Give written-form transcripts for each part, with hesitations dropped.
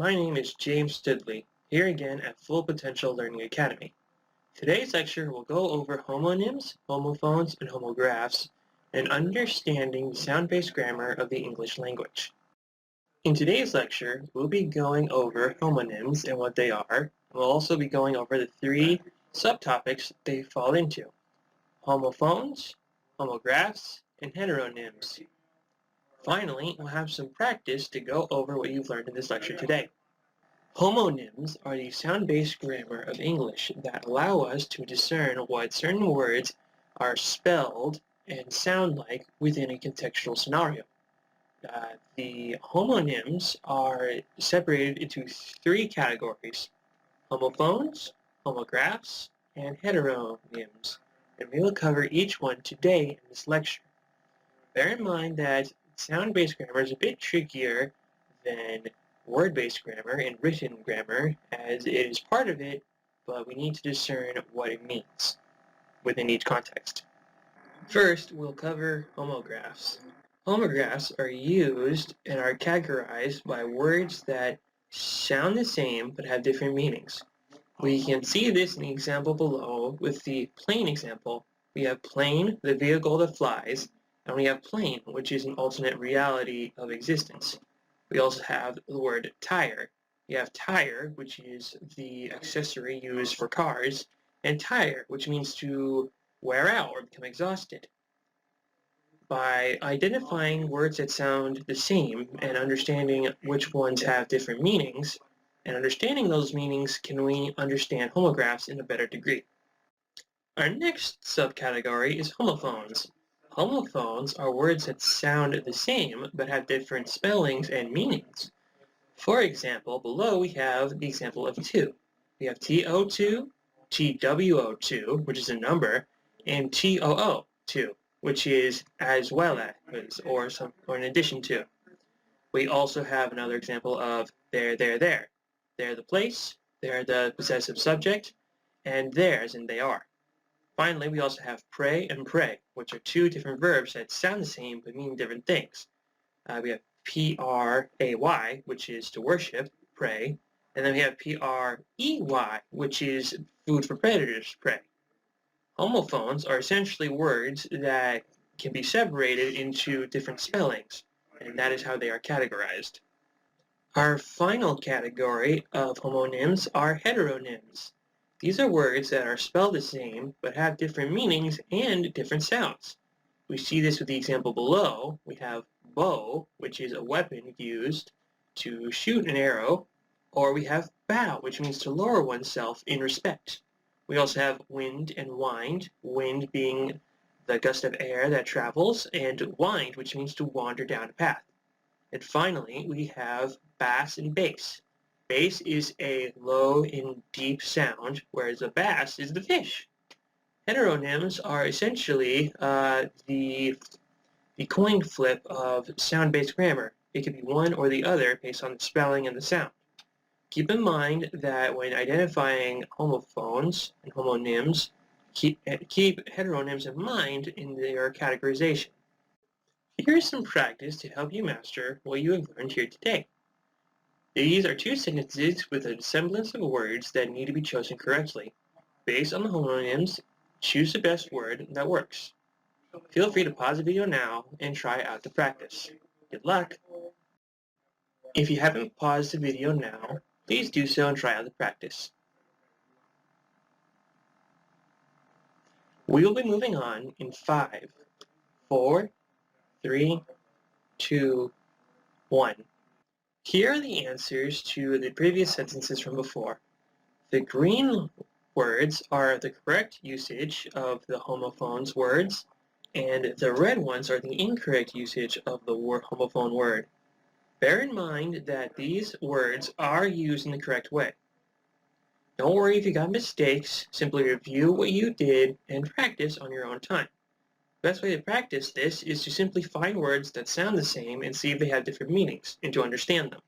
My name is James Studley, here again at Full Potential Learning Academy. Today's lecture will go over homonyms, homophones, and homographs, and understanding the sound-based grammar of the English language. In today's lecture, we'll be going over homonyms and what they are. We'll also be going over the three subtopics they fall into: homophones, homographs, and heteronyms. Finally, we'll have some practice to go over what you've learned in this lecture today. Homonyms are the sound-based grammar of English that allow us to discern what certain words are spelled and sound like within a contextual scenario. The homonyms are separated into three categories: homophones, homographs, and heteronyms, and we will cover each one today in this lecture. Bear in mind that sound-based grammar is a bit trickier than word-based grammar and written grammar, as it is part of it, but we need to discern what it means within each context. First, we'll cover homographs. Homographs are used and are categorized by words that sound the same but have different meanings. We can see this in the example below with the plane example. We have plane, the vehicle that flies, and we have plane, which is an alternate reality of existence. We also have the word tire. We have tire, which is the accessory used for cars, and tire, which means to wear out or become exhausted. By identifying words that sound the same and understanding which ones have different meanings, and understanding those meanings, can we understand homographs in a better degree. Our next subcategory is homophones. Homophones are words that sound the same but have different spellings and meanings. For example, below we have the example of two. We have TO2, TWO2, which is a number, and TOO2, which is as well as, or in addition to. We also have another example of there. They're the place, they're the possessive subject, and theirs and they are. Finally, we also have pray and pray, which are two different verbs that sound the same but mean different things. We have P-R-A-Y, which is to worship, pray, and then we have P-R-E-Y, which is food for predators, prey. Homophones are essentially words that can be separated into different spellings, and that is how they are categorized. Our final category of homonyms are heteronyms. These are words that are spelled the same but have different meanings and different sounds. We see this with the example below. We have bow, which is a weapon used to shoot an arrow, or we have bow, which means to lower oneself in respect. We also have wind and wind, wind being the gust of air that travels, and wind, which means to wander down a path. And finally, we have bass and bass. Bass is a low and deep sound, whereas a bass is the fish. Heteronyms are essentially the coin flip of sound-based grammar. It could be one or the other based on the spelling and the sound. Keep in mind that when identifying homophones and homonyms, keep heteronyms in mind in their categorization. Here is some practice to help you master what you have learned here today. These are two sentences with a semblance of words that need to be chosen correctly. Based on the homonyms, choose the best word that works. Feel free to pause the video now and try out the practice. Good luck! If you haven't paused the video now, please do so and try out the practice. We will be moving on in 5, 4, 3, 2, 1. Here are the answers to the previous sentences from before. The green words are the correct usage of the homophones words, and the red ones are the incorrect usage of the homophone word. Bear in mind that these words are used in the correct way. Don't worry if you got mistakes, simply review what you did and practice on your own time. The best way to practice this is to simply find words that sound the same and see if they have different meanings, and to understand them.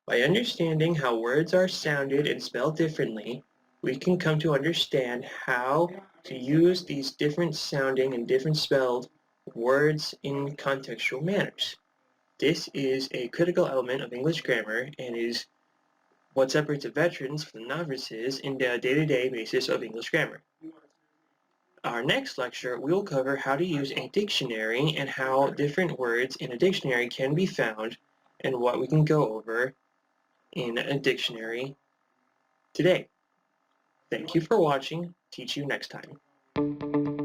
By understanding how words are sounded and spelled differently, we can come to understand how to use these different sounding and different spelled words in contextual manners. This is a critical element of English grammar and is what separates the veterans from the novices in the day-to-day basis of English grammar. Our next lecture, we will cover how to use a dictionary and how different words in a dictionary can be found and what we can go over in a dictionary today. Thank you for watching. Teach you next time.